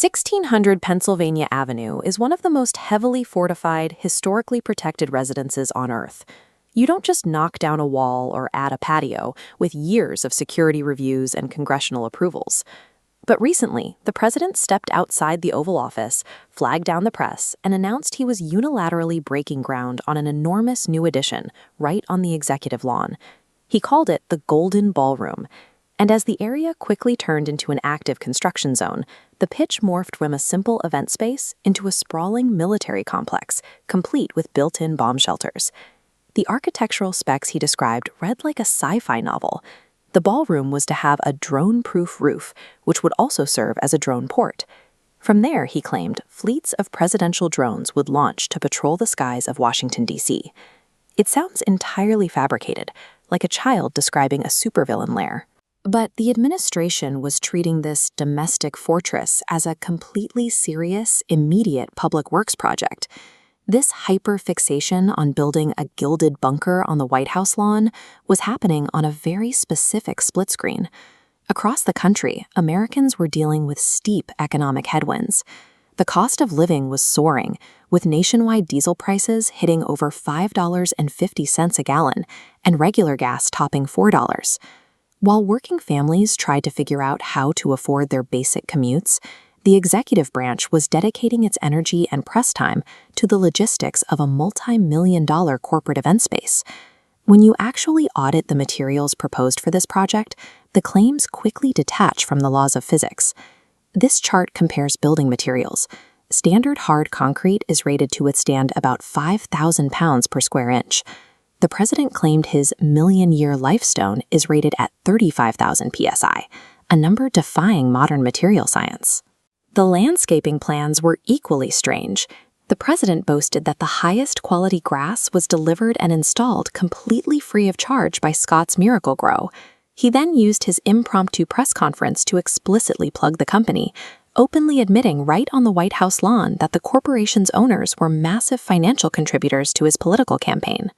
1600 Pennsylvania Avenue is one of the most heavily fortified, historically protected residences on Earth. You don't just knock down a wall or add a patio with years of security reviews and congressional approvals. But recently, the president stepped outside the Oval Office, flagged down the press, and announced he was unilaterally breaking ground on an enormous new addition right on the executive lawn. He called it the Golden Ballroom. And as the area quickly turned into an active construction zone, the pitch morphed from a simple event space into a sprawling military complex, complete with built-in bomb shelters. The architectural specs he described read like a sci-fi novel. The ballroom was to have a drone-proof roof, which would also serve as a drone port. From there, he claimed, fleets of presidential drones would launch to patrol the skies of Washington, D.C. It sounds entirely fabricated, like a child describing a supervillain lair. But the administration was treating this domestic fortress as a completely serious, immediate public works project. This hyper-fixation on building a gilded bunker on the White House lawn was happening on a very specific split screen. Across the country, Americans were dealing with steep economic headwinds. The cost of living was soaring, with nationwide diesel prices hitting over $5.50 a gallon and regular gas topping $4. While working families tried to figure out how to afford their basic commutes, the executive branch was dedicating its energy and press time to the logistics of a multi-million-dollar corporate event space. When you actually audit the materials proposed for this project, the claims quickly detach from the laws of physics. This chart compares building materials. Standard hard concrete is rated to withstand about 5,000 pounds per square inch. The president claimed his million-year lifestone is rated at 35,000 psi, a number defying modern material science. The landscaping plans were equally strange. The president boasted that the highest quality grass was delivered and installed completely free of charge by Scott's Miracle-Gro. He then used his impromptu press conference to explicitly plug the company, openly admitting right on the White House lawn that the corporation's owners were massive financial contributors to his political campaign.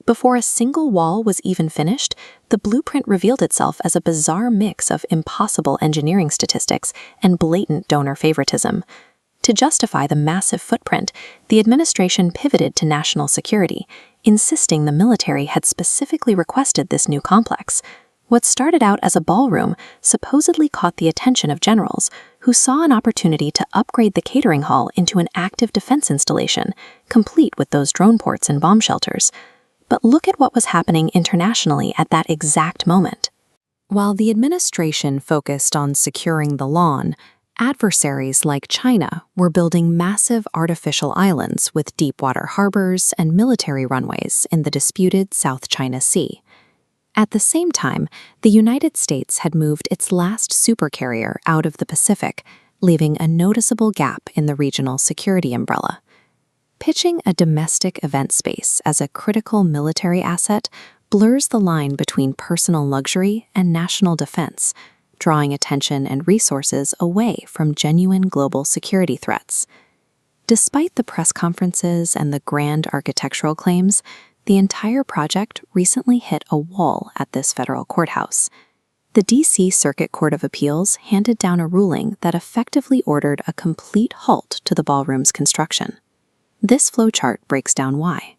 Before a single wall was even finished, the blueprint revealed itself as a bizarre mix of impossible engineering statistics and blatant donor favoritism. To justify the massive footprint, the administration pivoted to national security, insisting the military had specifically requested this new complex. What started out as a ballroom supposedly caught the attention of generals, who saw an opportunity to upgrade the catering hall into an active defense installation, complete with those drone ports and bomb shelters. But look at what was happening internationally at that exact moment. While the administration focused on securing the lawn, adversaries like China were building massive artificial islands with deep-water harbors and military runways in the disputed South China Sea. At the same time, the United States had moved its last supercarrier out of the Pacific, leaving a noticeable gap in the regional security umbrella. Pitching a domestic event space as a critical military asset blurs the line between personal luxury and national defense, drawing attention and resources away from genuine global security threats. Despite the press conferences and the grand architectural claims, the entire project recently hit a wall at this federal courthouse. The D.C. Circuit Court of Appeals handed down a ruling that effectively ordered a complete halt to the ballroom's construction. This flowchart breaks down why.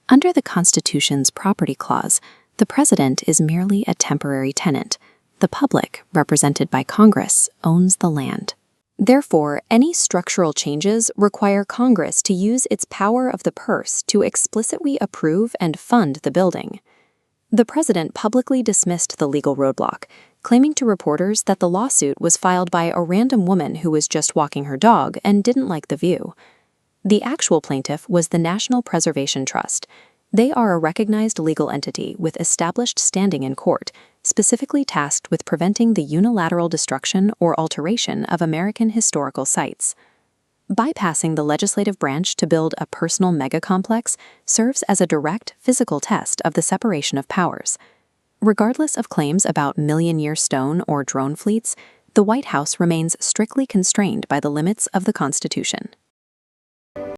Under the Constitution's property clause, the president is merely a temporary tenant. The public, represented by Congress, owns the land. Therefore, any structural changes require Congress to use its power of the purse to explicitly approve and fund the building. The president publicly dismissed the legal roadblock, claiming to reporters that the lawsuit was filed by a random woman who was just walking her dog and didn't like the view. The actual plaintiff was the National Preservation Trust. They are a recognized legal entity with established standing in court, specifically tasked with preventing the unilateral destruction or alteration of American historical sites. Bypassing the legislative branch to build a personal megacomplex serves as a direct physical test of the separation of powers. Regardless of claims about million-year stone or drone fleets, the White House remains strictly constrained by the limits of the Constitution.